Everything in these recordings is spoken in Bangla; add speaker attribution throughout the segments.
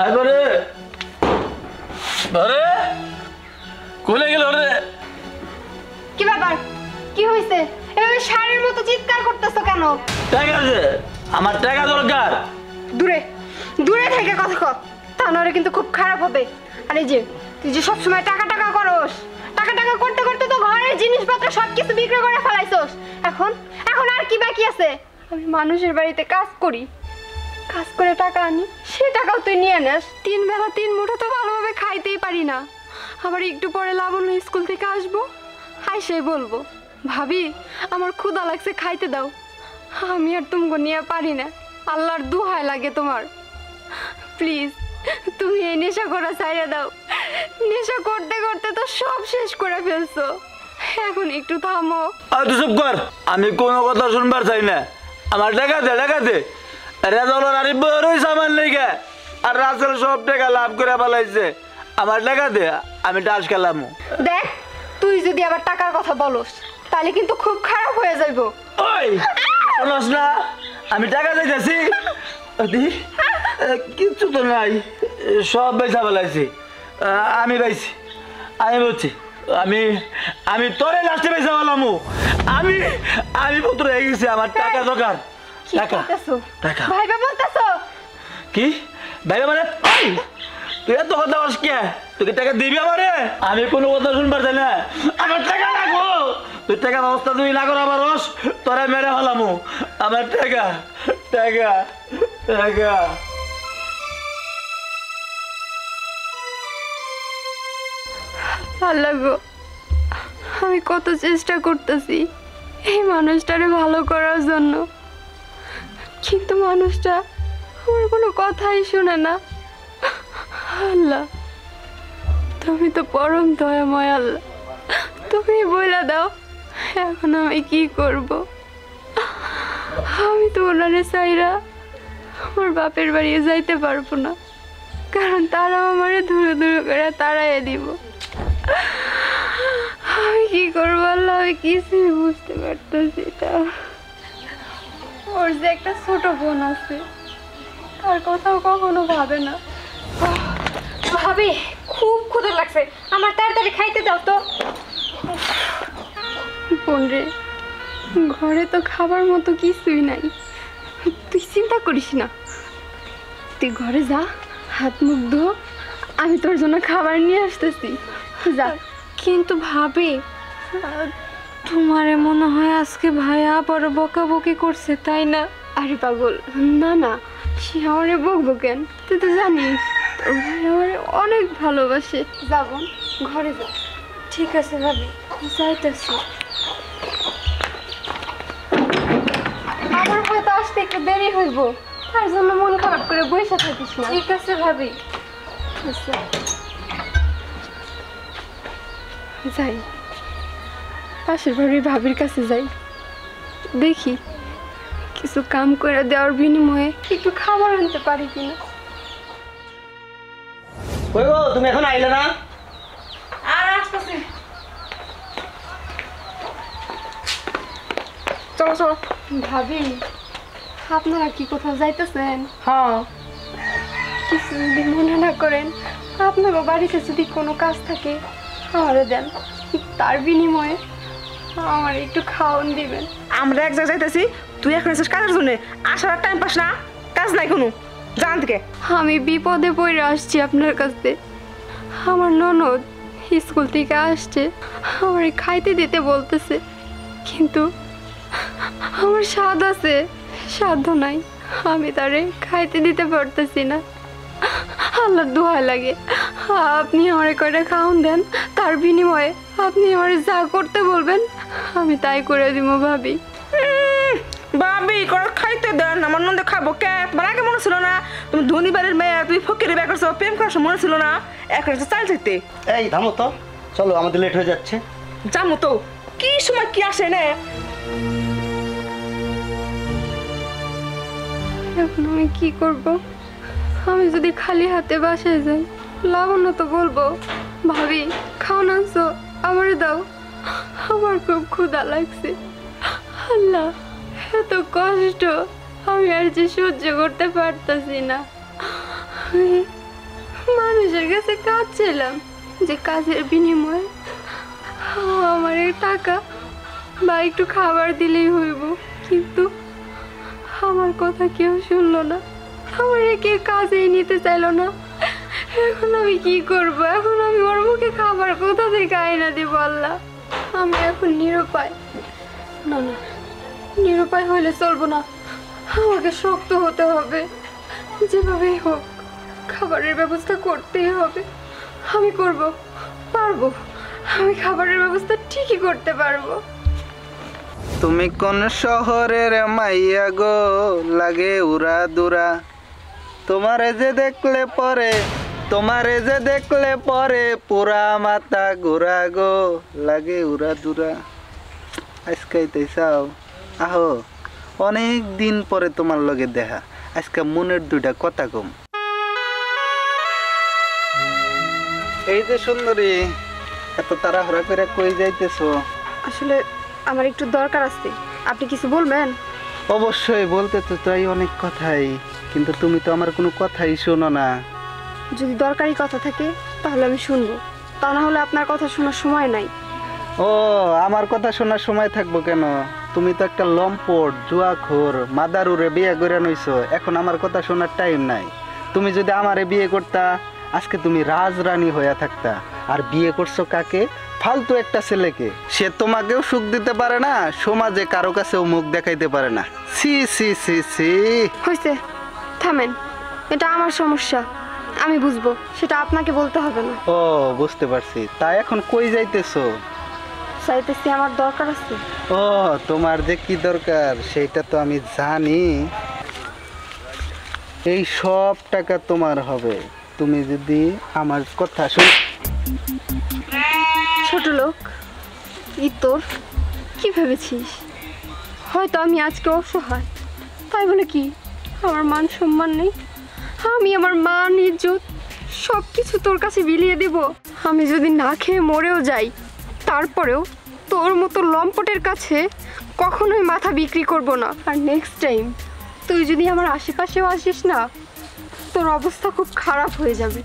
Speaker 1: আয় বারে বারে কোলে গেল রে।
Speaker 2: কি ব্যাপার? কি হইছে? এভাবে শাড়ির মতো চিৎকার করতেছো কেন?
Speaker 1: টাকা আছে, আমার টাকা দরকার।
Speaker 2: দূরে দূরে থেকে কথা কর, তা নইলে কিন্তু খুব খারাপ হবে। আর এই যে তুই যে সবসময় টাকা টাকা করস, টাকা টাকা করতে করতে তো ঘরের জিনিসপত্র সবকিছু বিক্রি করে ফেলাইছস। এখন এখন আর কি বাকি আছে? আমি মানুষের বাড়িতে কাজ করি, কাজ করে টাকা আনি, সে টাকাও তুই নিয়ে নেস। 3 বেলা 3 মুঠো তো ভালোভাবে খাইতেই পারি না। আবার একটু পরে লাবণ্য স্কুল থেকে আসবো, সে বলবো ভাবি আমার ক্ষুধা লাগছে, খাইতে দাও। আমি আর তুমগো নিয়ে পারি না, আল্লাহর দোহাই লাগে তোমার, প্লিজ তুমি এই নেশা করা ছাইড়া দাও। নেশা করতে করতে তো সব শেষ করে ফেলছো, এখন একটু থামো।
Speaker 1: আর তুই চুপ কর, আমি কোনো কথা শুনবার চাই না। আমার টাকা দে, টাকা দে। রেজাউল আর বড়ই সামান লেগে আর রাসেল সব টাকা লাভ করে ফেলাইছে। আমার টাকা দে, আমি টাস খেলাম।
Speaker 2: দেখ তুই যদি আবার টাকার কথা বলস তাহলে কিন্তু খুব খারাপ হয়ে যাইব।
Speaker 1: ওই বলস না, আমি টাকা দিতেছি, কিচ্ছু তো নাই, সব পয়সা ফেলাইছি। আমি পাইছি, আমি বলছি, আমি আমি তোরে লাস্টে পয়সা ফেলামু। আমি আমি পুত্র হয়ে গেছি, আমার টাকা দরকার। টাকা টাকা
Speaker 2: ভাইবা বলতেছো
Speaker 1: কি? ভাইবা মানে তুই এত কথা বলছ কে? তোকে টাকা দিবি আমারে? আমি কোনো কথা শুনবার চাই না, আমার টাকা লাগবো। তুই টাকা ব্যবস্থা তুই না করো আমার রস তোরা মেরে ফেলামু। আমার টাকা টাকা টাকা।
Speaker 2: আল্লাহ গো, আমি কত চেষ্টা করতেছি এই মানুষটারে ভালো করার জন্য, কিন্তু মানুষটা আমার কোনো কথাই শুনে না। আল্লাহ তুমি তো পরম দয়াময়, আল্লাহ তুমি বইলা দাও এখন আমি কি করব। আমি তো ওনারে চাইরা আমার বাপের বাড়ি যাইতে পারবো না, কারণ তারা আমারে ধুরু ধুরু করে তাড়াইয়া দিব। আমি কি করবো আল্লাহ, আমি কিছুই বুঝতে পারতেছি না। ওর যে একটা ছোট বোন আছে, তার কথাও কখনো ভাবে না। ভাবি খুব ক্ষুধা লাগছে, আমার তাড়াতাড়ি খাইতে দাও তো। বোন রে, ঘরে তো খাবার মতো কিছুই নাই, তুই চিন্তা করিস না, তুই ঘরে যা, হাত মুখ ধো, আমি তোর জন্য খাবার নিয়ে আসতেছি, যা।
Speaker 3: কিন্তু ভাবি তোমারে মনে হয় আজকে ভাইয়া বড় বকাবকি করছে, তাই না?
Speaker 2: আরে পাগল, না না, সে আমারে বকবো কেন? তুই তো জানিস তোর ভাই আমারে অনেক ভালোবাসে। যাবো ঘরে যা।
Speaker 3: ঠিক আছে ভাবি, যাইতেছি।
Speaker 2: আমার হয়তো আসতে একটু দেরি হইব, তার জন্য মন খারাপ করে বসে থাকিস না।
Speaker 3: ঠিক আছে ভাবি।
Speaker 2: আচ্ছা যাই, পাশের বাড়ির ভাবির কাছে যাই, দেখি কিছু কাম করে দেওয়ার বিনিময়ে একটু খাবার আনতে পারি কিনা।
Speaker 4: কই গো, তুমি এখন আইলে না?
Speaker 3: আর আসতেছি।
Speaker 2: চলো চলো। ভাবি আপনারা কি কোথাও যাইতেছেন?
Speaker 4: হ্যাঁ।
Speaker 2: কিছু যদি মনে না করেন, আপনারও বাড়িতে যদি কোনো কাজ থাকে আমারে দেন, তার বিনিময়ে আমার একটু খাওয়ান দিবেন।
Speaker 4: আমরা এক জায়গায় যাইতেছি, তুই এখন এসেছিস কাজের জন্য, আসার টাইম পাস না, কাজ নাই কোনো, জান থেকে।
Speaker 2: আমি বিপদে পড়ে আসছি আপনার কাছে। আমার ননদ স্কুল থেকে আসছে, আমার খাইতে দিতে বলতেছে, কিন্তু আমার স্বাদ আছে, সাধ্য নাই, আমি তারে খাইতে দিতে পারতেছি না। আল্লাহর দোহাই লাগে, আপনি আমারে কয়টা খাওন দেন, তার বিনিময়ে আপনি আমারে যা করতে বলবেন আমি তাই করে দিব। ভাবি
Speaker 4: ভাবি করে খাইতে দেন, আমার নন্দে খাবো কে? তোমার আগে মনে ছিল না তুমি ধনী বাড়ির মেয়ে, তুমি ফকিরে বিয়ে করছো, প্রেম করছো, মনে ছিল না? এখন চাল চাইতে।
Speaker 5: এই থামো তো, চলো আমাদের লেট হয়ে যাচ্ছে।
Speaker 4: জানো তো কি সময় কি আসে না।
Speaker 2: এখন আমি কি করব? আমি যদি খালি হাতে বাসায় যাই, লাবণ্য তো বলবো ভাবি খাও না আনছো, আমারে দাও, আমার খুব ক্ষুধা লাগছে। আল্লাহ এত কষ্ট আমি আর যে সহ্য করতে পারতাছি না।
Speaker 3: কাছে কাজ ছিলাম, যে কাজের বিনিময়ে আমার এই টাকা বা একটু খাবার দিলেই হইব, কিন্তু আমার কথা কেউ শুনলো না, আমার কেউ কাজেই নিতে চাইলো না। এখন আমি কি করব? এখন আমি ওর মুখে খাবার কোথা থেকে আইনা দিব আল্লাহ? আমি এখন নিরুপায়। না না, নিরুপায় হইলে চলবো না, আমাকে শক্ত হতে হবে, যেভাবেই হোক খাবারের ব্যবস্থা করতেই হবে। আমি করব, পারবো, আমি খাবারের ব্যবস্থা ঠিকই করতে পারবো।
Speaker 6: তুমি কোন শহরের মাইয়া গো, লাগে উড়া দুরা, তোমারে যে দেখলে পরে পুরা মাথা ঘুরা গো, লাগে উড়া দুরা। আজকাইতে চাও আহো, অনেক দিন পরে তোমার লগে দেখা, আজকে মনের দুইটা কথা কম। এই যে সুন্দরী, এত তাড়াহুড়া করে কই যাইতেছো?
Speaker 2: আসলে আমার একটু দরকার আছে, আপনি কিছু বলবেন?
Speaker 6: অবশ্যই, বলতে তো চাই অনেক কথাই, কিন্তু তুমি তো আমার কোনো কথাই শোনো না।
Speaker 2: যদি দরকারি কথা থাকে তাহলে আমি শুনবো, তা না হলে আপনার কথা শোনার সময় নাই।
Speaker 6: ও, আমার কথা শোনার সময় থাকবো কেন? তুমি তো একটা লম্পট, জুয়াখোর, মাদারুরে বিয়ে করে নইছো, এখন আমার কথা শোনার টাইম নাই। তুমি যদি আমারে বিয়ে করতা, আজকে তুমি রাজরানী হইয়া থাকতা। আর বিয়ে করছো কাকে? ফালতু একটা ছেলেকে। সে তোমাকেও সুখ দিতে পারে না, সমাজে কারো কাছেও মুখ দেখাইতে পারে না। সি সি সি সি।
Speaker 2: হয়েছে, থামেন, এটা আমার সমস্যা, আমি বুঝবো, সেটা আপনাকে বলতে হবে না।
Speaker 6: ও, বুঝতে পারছি। তাই এখন কই যাইতেছো?
Speaker 2: চাইতেছি, আমার দরকার আছে।
Speaker 6: ও, তোমার যে কি দরকার সেটা তো আমি জানি। এই সব টাকা তোমার হবে তুমি যদি আমার কথা শুন।
Speaker 2: ছোট লোক, তোর কি ভেবেছিস? হয়তো আমি আজকে অসহায়, তাই বলে কি আমার মান সম্মান নেই? আমি আমার মান ইজ্জত সব কিছু তোর কাছে বিলিয়ে দেব? আমি যদি না খেয়ে মরেও যাই, তারপরেও তোর মতো লম্পটের কাছে কখনোই মাথা বিক্রি করব না। আর নেক্সট টাইম তুই যদি আমার আশেপাশেও আসিস না, তোর অবস্থা খুব খারাপ হয়ে যাবে।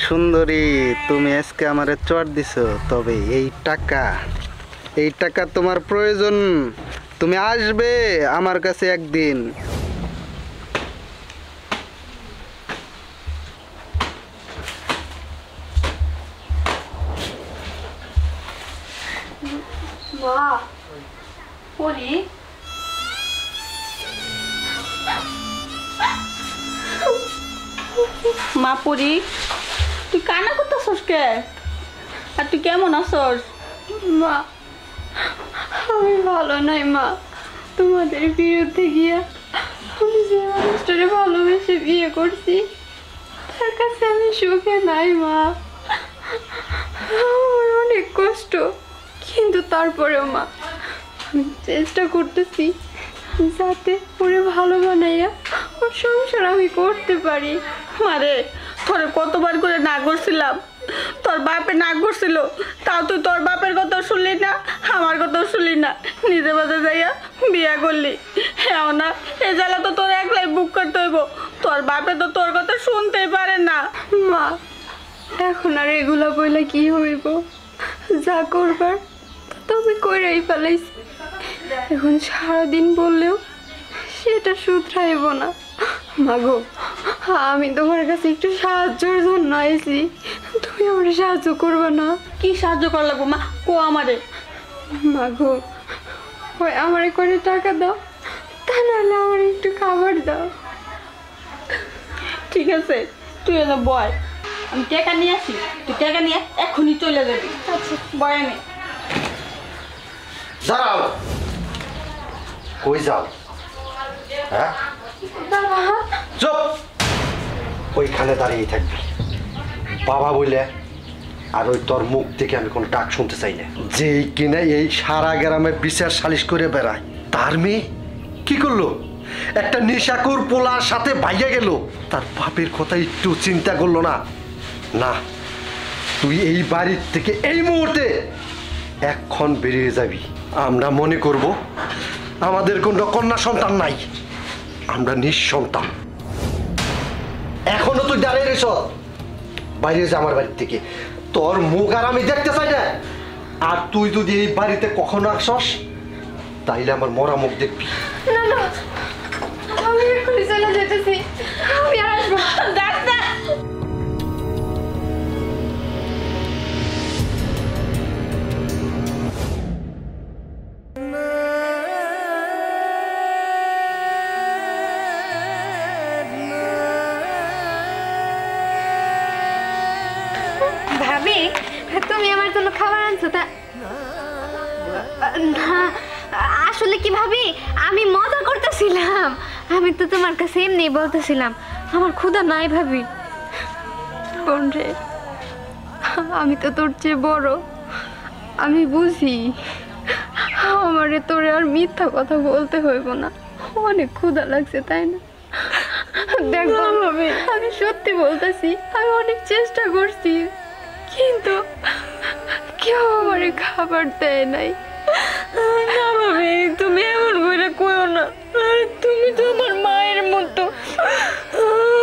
Speaker 6: সুন্দরী, তুমি আজকে আমারে চট দিছো, তবে এই টাকা তোমার প্রয়োজন। তুমি আসবে আমার কাছে একদিন।
Speaker 3: মা, পরি,
Speaker 4: মা পরি, তুই কান্না করতেছস কে? আর তুই কেমন আছস?
Speaker 3: মা আমি ভালো নাই মা, তোমাদের বিরুদ্ধে গিয়া আমি যে মানুষটারে ভালোবেসে বিয়ে করছি তার কাছে আমি সুখে নাই মা। আমার অনেক কষ্ট, কিন্তু তারপরেও মা আমি চেষ্টা করতেছি যাতে ওরে ভালো বানাইয়া ওর সংসার আমি করতে পারি।
Speaker 4: মারে, তোরে কতবার করে না করছিলাম, তোর বাপে না করছিল, তাও তুই তোর বাপের কথা শুনলি না, আমার কথা শুনলি না, নিজে বাজে যাইয়া বিয়া করলি। হ্যাঁ না, এ জ্বালা তো তোর একলাই বুক করতে হইব, তোর বাপে তো তোর কথা শুনতেই পারে না।
Speaker 3: মা, এখন আর এগুলা বইলে কি হইব? যা করবার তা তো আমি কইরাই ফেলাইছি, এখন সারাদিন বললেও সেটা শুধরাইব না। মাগো, আমি তোমার কাছে একটু সাহায্যের জন্য আইছি, তুমি আমার সাহায্য করবে না?
Speaker 4: কি সাহায্য করা লাগবো মা, কো আমারে।
Speaker 3: মাগো, ওই আমারে করে টাকা দাও, তা নাহলে আমার একটু খাবার দাও।
Speaker 4: ঠিক আছে, তুই এনে বয়, আমি টাকা নিয়ে আসি, তুই টাকা নিয়ে এখনই চলে যাবি। আচ্ছা, বয় নে।
Speaker 5: দাঁড়াও, কই যাও? হ্যাঁ, চুপ, ওইখানে দাঁড়িয়ে থাকবি। বাবা বলে আর ওই তোর মুখ থেকে আমি কোনো ডাক শুনতে চাই না। যেই কিনা এই সারা গ্রামে বিচার সালিশ করে বেড়ায়, তার মেয়ে কি করলো? একটা নেশাখোর পোলার সাথে ভাইয়া গেল, তার বাপের কথা একটু চিন্তা করলো না। না, তুই এই বাড়ির থেকে এই মুহূর্তে এখন বেরিয়ে যাবি। আমরা মনে করব আমাদের কোনো কন্যা সন্তান নাই, আমরা নিঃসন্তান। তুই দাঁড়িয়ে রেছ বাইরে যা আমার বাড়ি থেকে তোর মুখ আর আমি দেখতে চাই না আর তুই যদি এই বাড়িতে কখনো আসস তাইলে আমার মরা মুখ দেখবি
Speaker 3: না না আমি এখনই চলে যেতেছি আমি আর আসবো না।
Speaker 4: দেখ না
Speaker 3: ভাবি তুমি আমার জন্য খাবার আনছো তা না আসলে কি ভাবি আমি মজা করতেছিলাম আমি তো তোমার কাছে এমনি বলতেছিলাম আমার ক্ষুধা নাই ভাবি বোন রে আমি তো তোর চেয়ে বড় আমি বুঝি আমারে তোরে আর মিথ্যা কথা বলতে হইব না অনেক ক্ষুধা লাগছে তাই না দেখ ভাবি আমি সত্যি বলতেছি আমি অনেক চেষ্টা করছি কিন্তু কেউ আমারে খাবার দেয় নাই
Speaker 4: না ভাবি তুমি এমন করে কইও না তুমি তো আমার মায়ের মতো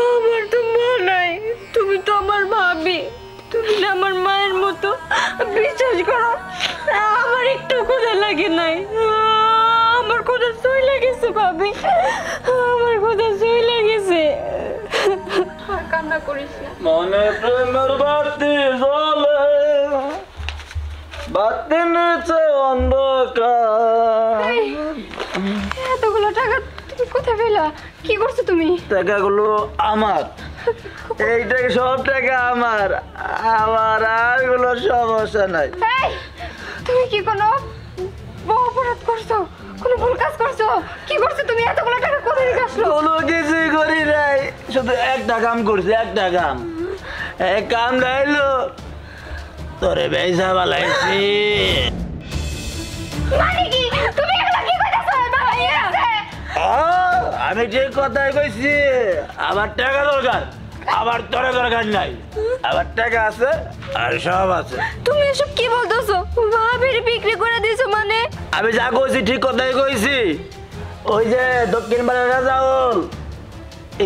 Speaker 4: আমার তো মা নাই তুমি তো আমার ভাবি তুমি না আমার মায়ের মতো বিশ্বাস করো আমার একটু ক্ষুধা লাগে নাই আমার ক্ষুধা সই লাগেছে ভাবি আমার ক্ষুধা সই লাগেছে
Speaker 3: আর কান্না করিস না
Speaker 1: মনে প্রেমের বাতি জ্বলে বাতি নিচে অন্ধকার
Speaker 3: এতগুলো টাকা তুমি কোথায় পেলা কি করছো তুমি
Speaker 1: টাকাগুলো আমার এই টাকা সব টাকা আমার আমার আর গুলো সমস্যা নাই
Speaker 3: এই তুমি কি কোনো বড় অপরাধ করছো কোনো ভুল কাজ করছো কি করছো তুমি এতগুলো টাকা কোথায় থেকে আসলো
Speaker 1: কোনো কিছুই করি নাই শুধু একটা কাম করছি একটা কাম এক কাম রাইলো তোরে বেসা বালাইছি
Speaker 3: মানে কি তুমি এগুলো কি কইতাছো ভাইয়া
Speaker 1: আমি যে কথাই কইছি আমার টাকা দরকার আমার তোরে দরকার নাই আমার টাকা আছে আর সব আছে
Speaker 3: তুমি এসব কি বলতেছো ভাবির বিক্রি করে দিয়েছো মানে
Speaker 1: আমি যা কইছি ঠিক কথাই কইছি ওই যে দক্ষিণ পাড়ার রাজাউল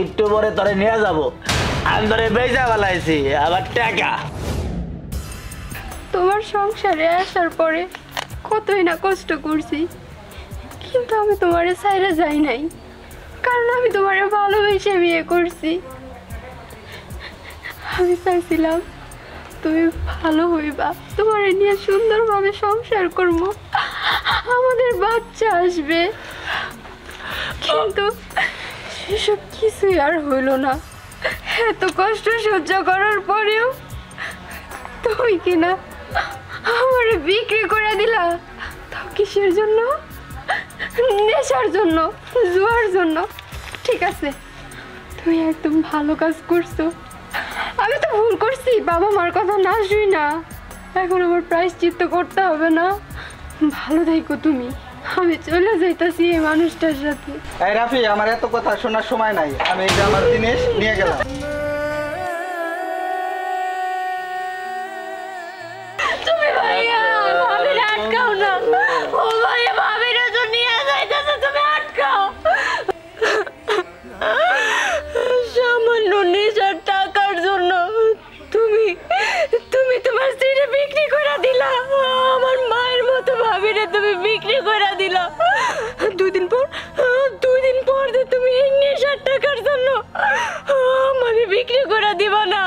Speaker 1: একটু পরে তোরে নিয়ে যাবো আমি তোরে বেচা বালাইছি আবার টাকা
Speaker 3: তোমার সংসারে আসার পরে কতই না কষ্ট করছি কিন্তু আমি তোমারে ছাইরে যাই নাই কারণ আমি তোমারে ভালোবেসে বিয়ে করছি আমি চাইছিলাম তুমি ভালো হইবা তোমারে নিয়ে সুন্দরভাবে সংসার করবো আমাদের বাচ্চা আসবে কিন্তু সেসব কিছুই আর হইল না এত কষ্ট সহ্য করার পরেও তুমি কিনা আমার বিক্রি করে দিলা তাও কিসের জন্য নেশার জন্য জুয়ার জন্য ঠিক আছে তুমি একদম ভালো কাজ করছো আমি তো ভুল করছি বাবা মার কথা না শুই না এখন আমার প্রায়শ্চিত্ত করতে হবে না ভালো থাকো তুমি আমি চলে যাইতাছি এই মানুষটার সাথে
Speaker 6: এই রাফি আমার এত কথা শোনার সময় নাই আমি এই যে আমার জিনিস নিয়ে গেলাম
Speaker 4: তুমি ভাইয়া ভাবির আটকাও না ও ভাইয়া ভাবির তো নিয়ে যাইতেছে তুমি আটকাও সামান্য নেশার টাকার জন্য তুমি তুমি তোমার স্ত্রীরে বিক্রি করে দিলা আমার মায়ের মতো ভাবিরে তুমি বিক্রি করে দিলা দুই দিন পর যে তুমি এই নেশার টাকার জন্য আমাকে বিক্রি করে দিবা না